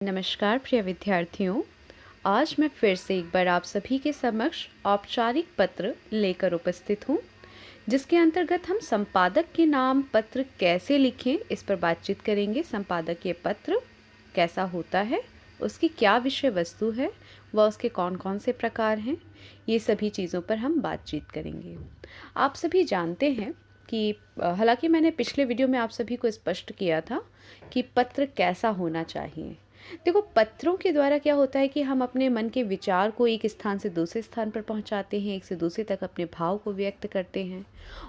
नमस्कार प्रिय विद्यार्थियों। आज मैं फिर से एक बार आप सभी के समक्ष औपचारिक पत्र लेकर उपस्थित हूँ, जिसके अंतर्गत हम संपादक के नाम पत्र कैसे लिखें इस पर बातचीत करेंगे। संपादकीय पत्र कैसा होता है, उसकी क्या विषय वस्तु है व उसके कौन कौन से प्रकार हैं, ये सभी चीज़ों पर हम बातचीत करेंगे। आप सभी जानते हैं कि हालांकि मैंने पिछले वीडियो में आप सभी को स्पष्ट किया था कि पत्र कैसा होना चाहिए। देखो, पत्रों के द्वारा क्या होता है कि हम अपने मन के विचार को एक स्थान से दूसरे स्थान पर पहुंचाते हैं, एक से दूसरे तक अपने भाव को व्यक्त करते हैं।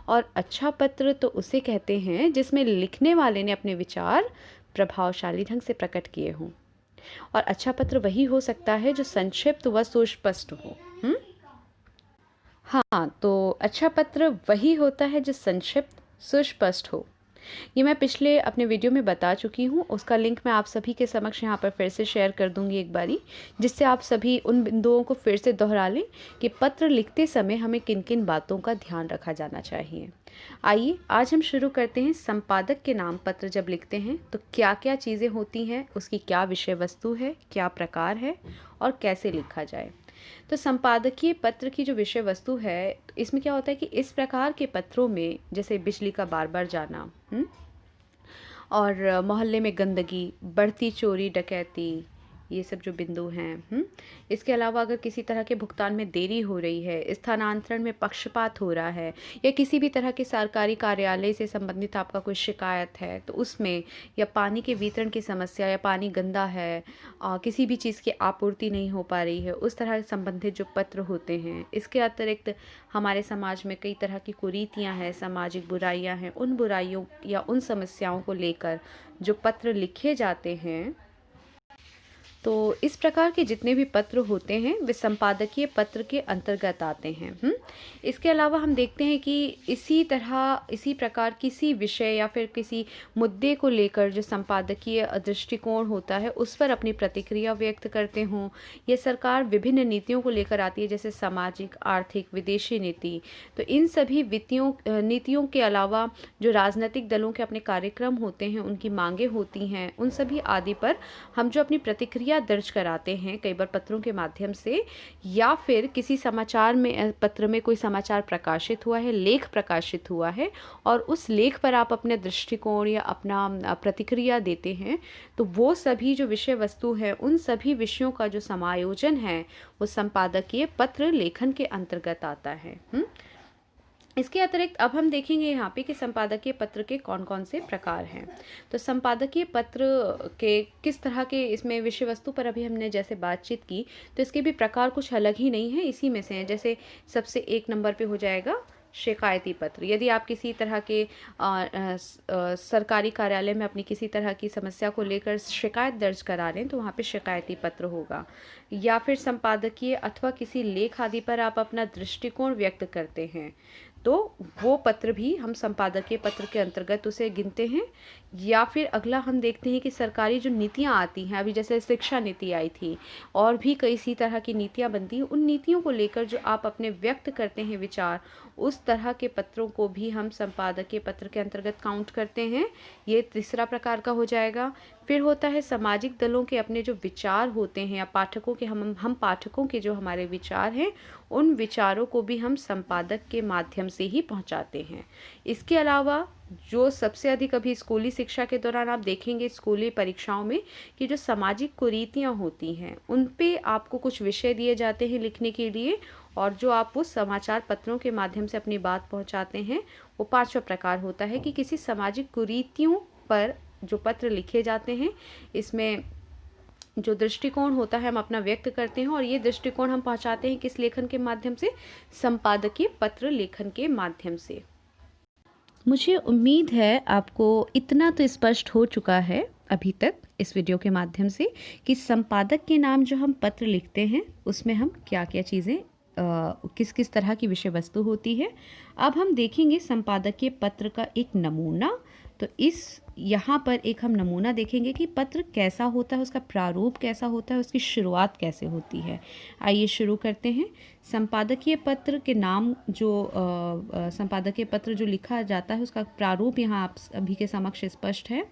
और अच्छा पत्र तो उसे कहते हैं जिसमें लिखने वाले ने अपने विचार प्रभावशाली ढंग से प्रकट किए हों। और अच्छा पत्र वही हो सकता है जो संक्षिप्त व सुस्पष्ट हो। हाँ, तो अच्छा पत्र वही होता है जो संक्षिप्त सुस्पष्ट हो। ये मैं पिछले अपने वीडियो में बता चुकी हूँ, उसका लिंक मैं आप सभी के समक्ष यहाँ पर फिर से शेयर कर दूँगी एक बारी, जिससे आप सभी उन बिंदुओं को फिर से दोहरा लें कि पत्र लिखते समय हमें किन किन बातों का ध्यान रखा जाना चाहिए। आइए आज हम शुरू करते हैं। संपादक के नाम पत्र जब लिखते हैं तो क्या क्या चीज़ें होती हैं, उसकी क्या विषय वस्तु है, क्या प्रकार है और कैसे लिखा जाए। तो संपादकीय पत्र की जो विषय वस्तु है, तो इसमें क्या होता है कि इस प्रकार के पत्रों में जैसे बिजली का बार बार जाना, और मोहल्ले में गंदगी, बढ़ती चोरी डकैती, ये सब जो बिंदु हैं। इसके अलावा अगर किसी तरह के भुगतान में देरी हो रही है, स्थानांतरण में पक्षपात हो रहा है, या किसी भी तरह के सरकारी कार्यालय से संबंधित आपका कोई शिकायत है तो उसमें, या पानी के वितरण की समस्या, या पानी गंदा है, किसी भी चीज़ की आपूर्ति नहीं हो पा रही है, उस तरह से संबंधित जो पत्र होते हैं। इसके अतिरिक्त हमारे समाज में कई तरह की कुरीतियाँ हैं, सामाजिक बुराइयाँ हैं, उन बुराइयों या उन समस्याओं को लेकर जो पत्र लिखे जाते हैं, तो इस प्रकार के जितने भी पत्र होते हैं वे संपादकीय पत्र के अंतर्गत आते हैं। इसके अलावा हम देखते हैं कि इसी प्रकार किसी विषय या फिर किसी मुद्दे को लेकर जो संपादकीय दृष्टिकोण होता है उस पर अपनी प्रतिक्रिया व्यक्त करते हों। ये सरकार विभिन्न नीतियों को लेकर आती है, जैसे सामाजिक, आर्थिक, विदेशी नीति। तो इन सभी नीतियों के अलावा जो राजनीतिक दलों के अपने कार्यक्रम होते हैं, उनकी मांगें होती हैं, उन सभी आदि पर हम जो अपनी प्रतिक्रिया दर्ज कराते हैं, कई बार पत्रों के माध्यम से, या फिर किसी समाचार में, पत्र में कोई समाचार प्रकाशित हुआ है, लेख प्रकाशित हुआ है, और उस लेख पर आप अपने दृष्टिकोण या अपना प्रतिक्रिया देते हैं, तो वो सभी जो विषय वस्तु है, उन सभी विषयों का जो समायोजन है वो संपादकीय पत्र लेखन के अंतर्गत आता है। इसके अतिरिक्त अब हम देखेंगे यहाँ पे कि संपादकीय पत्र के कौन कौन से प्रकार हैं। तो संपादकीय पत्र के किस तरह के, इसमें विषय वस्तु पर अभी हमने जैसे बातचीत की, तो इसके भी प्रकार कुछ अलग ही नहीं है, इसी में से हैं। जैसे सबसे एक नंबर पे हो जाएगा शिकायती पत्र। यदि आप किसी तरह के सरकारी कार्यालय में अपनी किसी तरह की समस्या को लेकर शिकायत दर्ज करा रहे हैं तो वहाँ पे शिकायती पत्र होगा। या फिर संपादकीय अथवा किसी लेख आदि पर आप अपना दृष्टिकोण व्यक्त करते हैं तो वो पत्र भी हम संपादकीय पत्र के अंतर्गत उसे गिनते हैं। या फिर अगला हम देखते हैं कि सरकारी जो नीतियाँ आती हैं, अभी जैसे शिक्षा नीति आई थी और भी कई सी तरह की नीतियाँ बनती हैं, उन नीतियों को लेकर जो आप अपने व्यक्त करते हैं विचार, उस तरह के पत्रों को भी हम संपादकीय पत्र के अंतर्गत काउंट करते हैं। ये तीसरा प्रकार का हो जाएगा। फिर होता है सामाजिक दलों के अपने जो विचार होते हैं, या पाठकों के, हम पाठकों के जो हमारे विचार हैं, उन विचारों को भी हम संपादक के माध्यम से ही पहुंचाते हैं। इसके अलावा जो सबसे अधिक अभी स्कूली शिक्षा के दौरान आप देखेंगे स्कूली परीक्षाओं में कि जो सामाजिक कुरीतियाँ होती हैं उन पे आपको कुछ विषय दिए जाते हैं लिखने के लिए, और जो आप उस समाचार पत्रों के माध्यम से अपनी बात पहुंचाते हैं, वो पांचवा प्रकार होता है कि किसी सामाजिक कुरीतियों पर जो पत्र लिखे जाते हैं, इसमें जो दृष्टिकोण होता है हम अपना व्यक्त करते हैं, और ये दृष्टिकोण हम पहुंचाते हैं किस लेखन के माध्यम से, संपादकीय पत्र लेखन के माध्यम से। मुझे उम्मीद है आपको इतना तो स्पष्ट हो चुका है अभी तक इस वीडियो के माध्यम से कि संपादक के नाम जो हम पत्र लिखते हैं उसमें हम क्या क्या चीज़ें, किस किस तरह की विषय वस्तु होती है। अब हम देखेंगे संपादकीय पत्र का एक नमूना। तो यहाँ पर एक हम नमूना देखेंगे कि पत्र कैसा होता है, उसका प्रारूप कैसा होता है, उसकी शुरुआत कैसे होती है। आइए शुरू करते हैं। संपादकीय पत्र के नाम जो संपादकीय पत्र जो लिखा जाता है उसका प्रारूप यहाँ आप अभी के समक्ष स्पष्ट है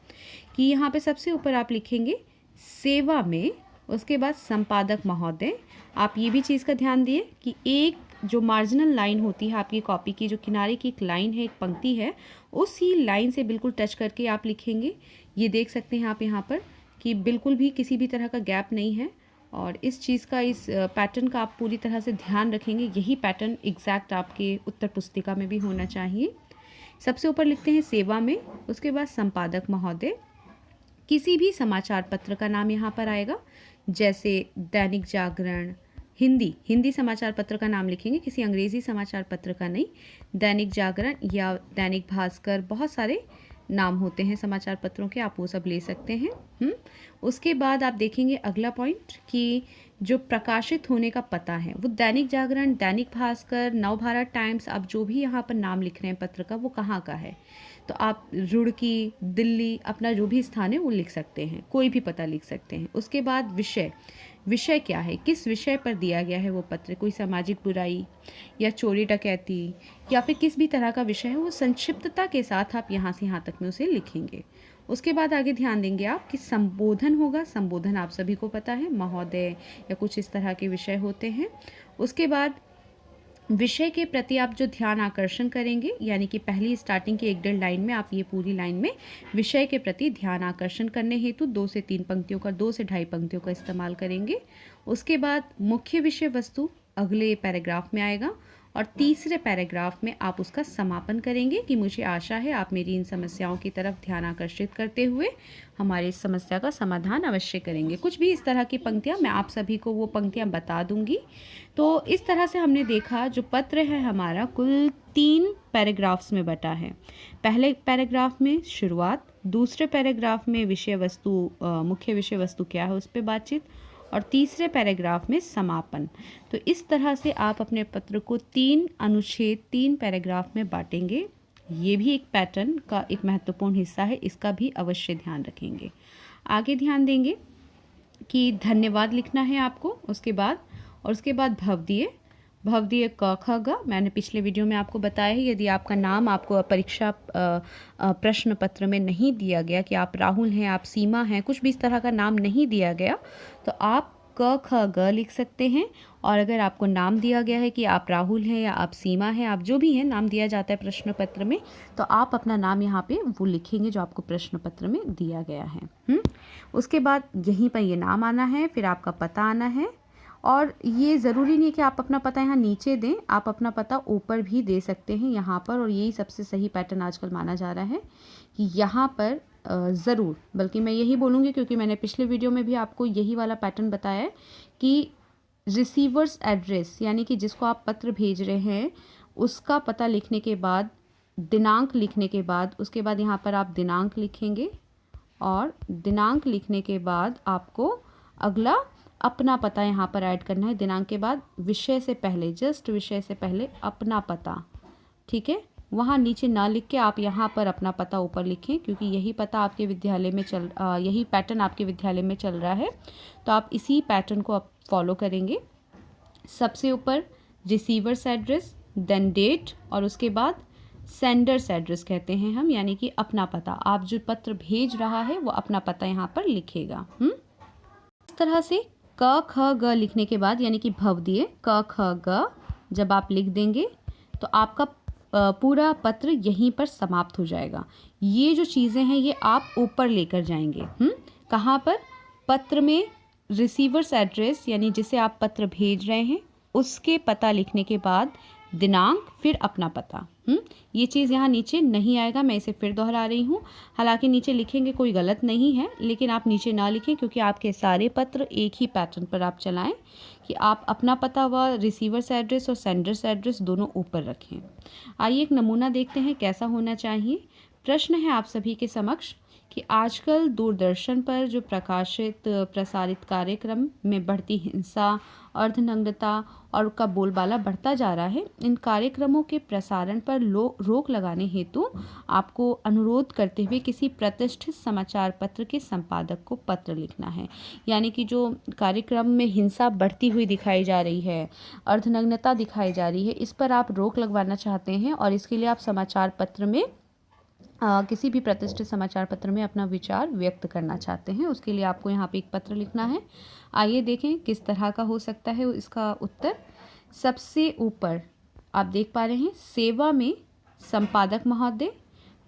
कि यहाँ पे सबसे ऊपर आप लिखेंगे सेवा में, उसके बाद संपादक महोदय। आप ये भी चीज़ का ध्यान दिए कि एक जो मार्जिनल लाइन होती है आपकी कॉपी की, जो किनारे की एक लाइन है, एक पंक्ति है, उसी लाइन से बिल्कुल टच करके आप लिखेंगे। ये देख सकते हैं आप यहाँ पर कि बिल्कुल भी किसी भी तरह का गैप नहीं है, और इस चीज़ का, इस पैटर्न का आप पूरी तरह से ध्यान रखेंगे। यही पैटर्न एग्जैक्ट आपके उत्तर पुस्तिका में भी होना चाहिए। सबसे ऊपर लिखते हैं सेवा में, उसके बाद संपादक महोदय। किसी भी समाचार पत्र का नाम यहाँ पर आएगा, जैसे दैनिक जागरण, हिंदी समाचार पत्र का नाम लिखेंगे, किसी अंग्रेज़ी समाचार पत्र का नहीं। दैनिक जागरण या दैनिक भास्कर, बहुत सारे नाम होते हैं समाचार पत्रों के, आप वो सब ले सकते हैं। उसके बाद आप देखेंगे अगला पॉइंट कि जो प्रकाशित होने का पता है वो दैनिक जागरण, दैनिक भास्कर, नवभारत टाइम्स, आप जो भी यहाँ पर नाम लिख रहे हैं पत्र का, वो कहाँ का है। तो आप रुड़की, दिल्ली, अपना जो भी स्थान है वो लिख सकते हैं, कोई भी पता लिख सकते हैं। उसके बाद विषय क्या है, किस विषय पर दिया गया है वो पत्र, कोई सामाजिक बुराई या चोरी डकैती या फिर किस भी तरह का विषय है, वो संक्षिप्तता के साथ आप यहाँ से यहाँ तक में उसे लिखेंगे। उसके बाद आगे ध्यान देंगे आप कि संबोधन होगा। संबोधन आप सभी को पता है, महोदय या कुछ इस तरह के विषय होते हैं। उसके बाद विषय के प्रति आप जो ध्यान आकर्षण करेंगे, यानी कि पहली स्टार्टिंग की 1-1.5 लाइन में आप ये पूरी लाइन में विषय के प्रति ध्यान आकर्षण करने हेतु 2 से 3 पंक्तियों का, 2 से 2.5 पंक्तियों का इस्तेमाल करेंगे। उसके बाद मुख्य विषय वस्तु अगले पैराग्राफ में आएगा, और तीसरे पैराग्राफ में आप उसका समापन करेंगे कि मुझे आशा है आप मेरी इन समस्याओं की तरफ ध्यान आकर्षित करते हुए हमारी इस समस्या का समाधान अवश्य करेंगे। कुछ भी इस तरह की पंक्तियाँ, मैं आप सभी को वो पंक्तियाँ बता दूंगी। तो इस तरह से हमने देखा जो पत्र है हमारा कुल 3 पैराग्राफ्स में बटा है। पहले पैराग्राफ में शुरुआत, दूसरे पैराग्राफ में विषय वस्तु, मुख्य विषय वस्तु क्या है उस पर बातचीत, और तीसरे पैराग्राफ में समापन। तो इस तरह से आप अपने पत्र को 3 अनुच्छेद, 3 पैराग्राफ में बांटेंगे। ये भी एक पैटर्न का एक महत्वपूर्ण हिस्सा है, इसका भी अवश्य ध्यान रखेंगे। आगे ध्यान देंगे कि धन्यवाद लिखना है आपको, उसके बाद भवदीय क ख ग। मैंने पिछले वीडियो में आपको बताया है, यदि आपका नाम आपको परीक्षा प्रश्न पत्र में नहीं दिया गया कि आप राहुल हैं, आप सीमा हैं, कुछ भी इस तरह का नाम नहीं दिया गया, तो आप क ख ग लिख सकते हैं। और अगर आपको नाम दिया गया है कि आप राहुल हैं या आप सीमा हैं, आप जो भी हैं, नाम दिया जाता है प्रश्न पत्र में, तो आप अपना नाम यहाँ पे वो लिखेंगे जो आपको प्रश्न पत्र में दिया गया है। उसके बाद यहीं पर ये नाम आना है, फिर आपका पता आना है। और ये ज़रूरी नहीं है कि आप अपना पता यहाँ नीचे दें, आप अपना पता ऊपर भी दे सकते हैं यहाँ पर। और यही सबसे सही पैटर्न आजकल माना जा रहा है कि यहाँ पर ज़रूर, बल्कि मैं यही बोलूँगी क्योंकि मैंने पिछले वीडियो में भी आपको यही वाला पैटर्न बताया है कि रिसीवर्स एड्रेस, यानी कि जिसको आप पत्र भेज रहे हैं उसका पता लिखने के बाद, दिनांक लिखने के बाद, उसके बाद यहाँ पर आप दिनांक लिखेंगे, और दिनांक लिखने के बाद आपको अगला अपना पता यहाँ पर ऐड करना है। दिनांक के बाद विषय से पहले, जस्ट विषय से पहले अपना पता, ठीक है। वहाँ नीचे ना लिख के आप यहाँ पर अपना पता ऊपर लिखें, क्योंकि यही पता आपके विद्यालय में यही पैटर्न आपके विद्यालय में चल रहा है, तो आप इसी पैटर्न को आप फॉलो करेंगे। सबसे ऊपर रिसीवर्स एड्रेस, देन डेट, और उसके बाद सेंडर्स एड्रेस कहते हैं हम, यानी कि अपना पता। आप जो पत्र भेज रहा है वो अपना पता यहाँ पर लिखेगा। इस तरह से क ख ग लिखने के बाद, यानी कि भवदीय क ख ग जब आप लिख देंगे तो आपका पूरा पत्र यहीं पर समाप्त हो जाएगा। ये जो चीज़ें हैं ये आप ऊपर लेकर जाएंगे। कहाँ पर? पत्र में रिसीवर्स एड्रेस, यानी जिसे आप पत्र भेज रहे हैं उसके पता लिखने के बाद दिनांक, फिर अपना पता। ये चीज़ यहाँ नीचे नहीं आएगा, मैं इसे फिर दोहरा रही हूँ। हालांकि नीचे लिखेंगे कोई गलत नहीं है, लेकिन आप नीचे ना लिखें क्योंकि आपके सारे पत्र एक ही पैटर्न पर आप चलाएं कि आप अपना पता व रिसीवर्स एड्रेस और सेंडर्स एड्रेस दोनों ऊपर रखें। आइए एक नमूना देखते हैं कैसा होना चाहिए। प्रश्न है आप सभी के समक्ष कि आजकल दूरदर्शन पर जो प्रसारित कार्यक्रम में बढ़ती हिंसा, अर्धनग्नता और का बोलबाला बढ़ता जा रहा है, इन कार्यक्रमों के प्रसारण पर रोक लगाने हेतु आपको अनुरोध करते हुए किसी प्रतिष्ठित समाचार पत्र के संपादक को पत्र लिखना है। यानी कि जो कार्यक्रम में हिंसा बढ़ती हुई दिखाई जा रही है, अर्धनग्नता दिखाई जा रही है, इस पर आप रोक लगवाना चाहते हैं और इसके लिए आप समाचार पत्र में किसी भी प्रतिष्ठित समाचार पत्र में अपना विचार व्यक्त करना चाहते हैं। उसके लिए आपको यहाँ पे एक पत्र लिखना है। आइए देखें किस तरह का हो सकता है इसका उत्तर। सबसे ऊपर आप देख पा रहे हैं, सेवा में संपादक महोदय,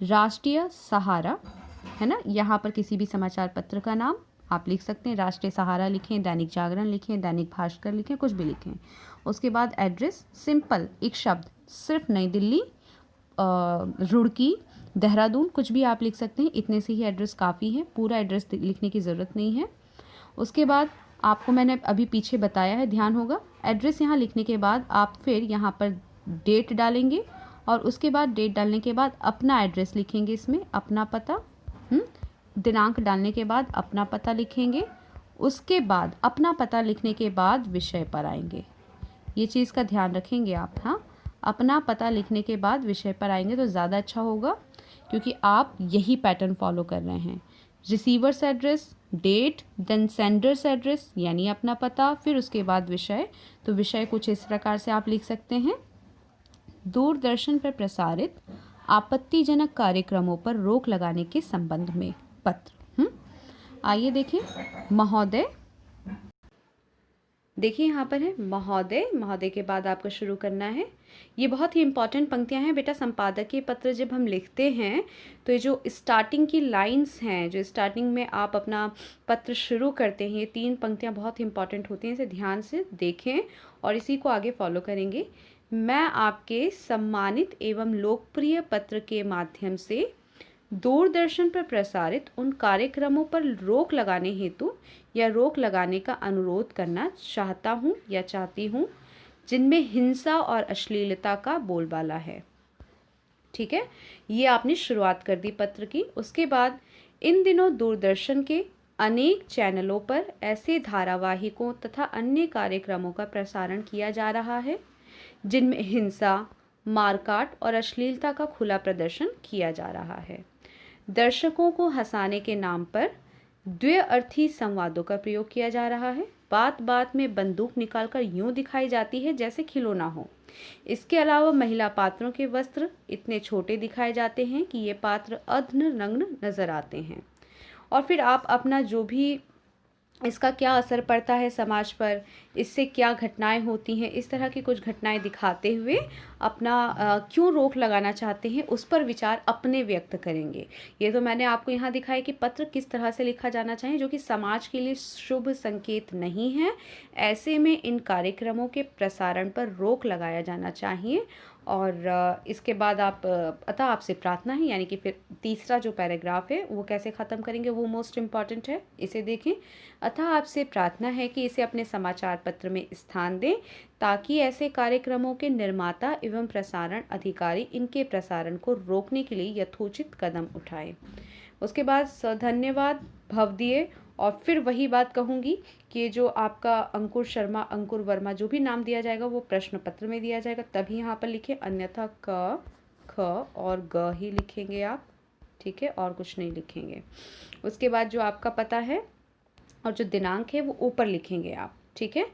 राष्ट्रीय सहारा, है ना। यहाँ पर किसी भी समाचार पत्र का नाम आप लिख सकते हैं। राष्ट्रीय सहारा लिखें, दैनिक जागरण लिखें, दैनिक भास्कर लिखें, कुछ भी लिखें। उसके बाद एड्रेस सिंपल एक शब्द, सिर्फ नई दिल्ली, रुड़की, देहरादून, कुछ भी आप लिख सकते हैं। इतने से ही एड्रेस काफ़ी है, पूरा एड्रेस लिखने की ज़रूरत नहीं है। उसके बाद आपको मैंने अभी पीछे बताया है, ध्यान होगा। एड्रेस यहाँ लिखने के बाद आप फिर यहाँ पर डेट डालेंगे और उसके बाद डेट डालने के बाद अपना एड्रेस लिखेंगे, इसमें अपना पता। दिनांक डालने के बाद अपना पता लिखेंगे। उसके बाद अपना पता लिखने के बाद विषय पर आएंगे। ये चीज़ का ध्यान रखेंगे आप। हाँ, अपना पता लिखने के बाद विषय पर आएंगे तो ज़्यादा अच्छा होगा, क्योंकि आप यही पैटर्न फॉलो कर रहे हैं। Receiver's address, date, then sender's address यानी अपना पता, फिर उसके बाद विषय। तो विषय कुछ इस प्रकार से आप लिख सकते हैं, दूरदर्शन पर प्रसारित आपत्तिजनक कार्यक्रमों पर रोक लगाने के संबंध में पत्र। आइए देखें, महोदय, देखिए यहाँ पर है महोदय, महोदय के बाद आपको शुरू करना है। ये बहुत ही इंपॉर्टेंट पंक्तियाँ हैं बेटा। संपादकीय पत्र जब हम लिखते हैं तो ये जो स्टार्टिंग की लाइंस हैं, जो स्टार्टिंग में आप अपना पत्र शुरू करते हैं, ये 3 पंक्तियाँ बहुत इंपॉर्टेंट होती हैं। इसे ध्यान से देखें और इसी को आगे फॉलो करेंगे। मैं आपके सम्मानित एवं लोकप्रिय पत्र के माध्यम से दूरदर्शन पर प्रसारित उन कार्यक्रमों पर रोक लगाने हेतु या रोक लगाने का अनुरोध करना चाहता हूँ या चाहती हूँ जिनमें हिंसा और अश्लीलता का बोलबाला है। ठीक है, ये आपने शुरुआत कर दी पत्र की। उसके बाद, इन दिनों दूरदर्शन के अनेक चैनलों पर ऐसे धारावाहिकों तथा अन्य कार्यक्रमों का प्रसारण किया जा रहा है जिनमें हिंसा, मारकाट और अश्लीलता का खुला प्रदर्शन किया जा रहा है। दर्शकों को हंसाने के नाम पर द्व्यर्थी संवादों का प्रयोग किया जा रहा है। बात बात में बंदूक निकालकर यूं दिखाई जाती है जैसे खिलौना हो। इसके अलावा महिला पात्रों के वस्त्र इतने छोटे दिखाए जाते हैं कि ये पात्र अर्धनग्न नग्न नजर आते हैं। और फिर आप अपना जो भी इसका क्या असर पड़ता है समाज पर, इससे क्या घटनाएं होती हैं, इस तरह की कुछ घटनाएं दिखाते हुए अपना क्यों रोक लगाना चाहते हैं उस पर विचार अपने व्यक्त करेंगे। ये तो मैंने आपको यहाँ दिखाया कि पत्र किस तरह से लिखा जाना चाहिए जो कि समाज के लिए शुभ संकेत नहीं है। ऐसे में इन कार्यक्रमों के प्रसारण पर रोक लगाया जाना चाहिए। और इसके बाद आप अतः आपसे प्रार्थना है, यानी कि फिर तीसरा जो पैराग्राफ है वो कैसे ख़त्म करेंगे वो मोस्ट इम्पॉर्टेंट है। इसे देखें, अतः आपसे प्रार्थना है कि इसे अपने समाचार पत्र में स्थान दें ताकि ऐसे कार्यक्रमों के निर्माता एवं प्रसारण अधिकारी इनके प्रसारण को रोकने के लिए यथोचित कदम उठाएं। उसके बाद धन्यवाद, भवदीय, और फिर वही बात कहूँगी कि जो आपका अंकुर शर्मा, अंकुर वर्मा, जो भी नाम दिया जाएगा वो प्रश्न पत्र में दिया जाएगा, तभी यहाँ पर लिखें, अन्यथा क, ख और ग ही लिखेंगे आप। ठीक है, और कुछ नहीं लिखेंगे। उसके बाद जो आपका पता है और जो दिनांक है वो ऊपर लिखेंगे आप। ठीक है,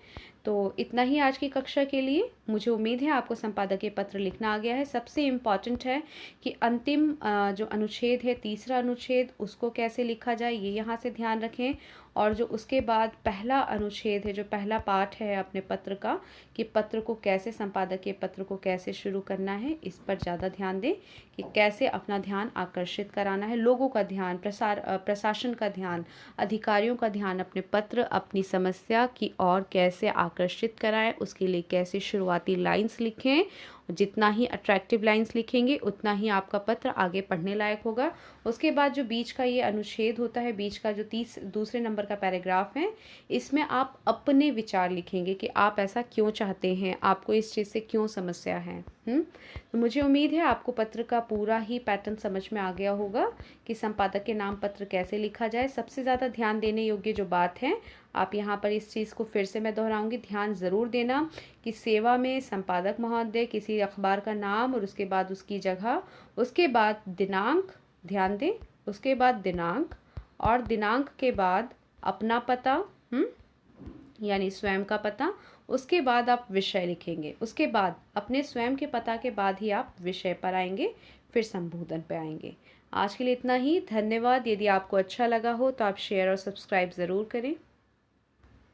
तो इतना ही आज की कक्षा के लिए। मुझे उम्मीद है आपको संपादकीय पत्र लिखना आ गया है। सबसे इम्पॉर्टेंट है कि अंतिम जो अनुच्छेद है, तीसरा अनुच्छेद, उसको कैसे लिखा जाए ये यहाँ से ध्यान रखें। और जो उसके बाद पहला अनुच्छेद है, जो पहला पार्ट है अपने पत्र का, कि पत्र को कैसे, संपादकीय पत्र को कैसे शुरू करना है, इस पर ज़्यादा ध्यान दें कि कैसे अपना ध्यान आकर्षित कराना है, लोगों का ध्यान, प्रशासन का ध्यान, अधिकारियों का ध्यान अपने पत्र, अपनी समस्या की ओर कैसे आकर्षित कराएं, उसके लिए कैसे शुरुआती लाइंस लिखें। जितना ही अट्रैक्टिव लाइंस लिखेंगे उतना ही आपका पत्र आगे पढ़ने लायक होगा। उसके बाद जो बीच का ये अनुच्छेद होता है, बीच का जो दूसरे नंबर का पैराग्राफ है, इसमें आप अपने विचार लिखेंगे कि आप ऐसा क्यों चाहते हैं, आपको इस चीज़ से क्यों समस्या है। तो मुझे उम्मीद है आपको पत्र का पूरा ही पैटर्न समझ में आ गया होगा कि संपादक के नाम पत्र कैसे लिखा जाए। सबसे ज़्यादा ध्यान देने योग्य जो बात है, आप यहाँ पर इस चीज़ को फिर से मैं दोहराऊंगी, ध्यान ज़रूर देना कि सेवा में संपादक महोदय, किसी अखबार का नाम और उसके बाद उसकी जगह, उसके बाद दिनांक, ध्यान दें, उसके बाद दिनांक, और दिनांक के बाद अपना पता, यानी स्वयं का पता। उसके बाद आप विषय लिखेंगे, उसके बाद अपने स्वयं के पता के बाद ही आप विषय पर आएंगे, फिर संबोधन पे आएंगे। आज के लिए इतना ही। धन्यवाद। यदि आपको अच्छा लगा हो तो आप शेयर और सब्सक्राइब ज़रूर करें।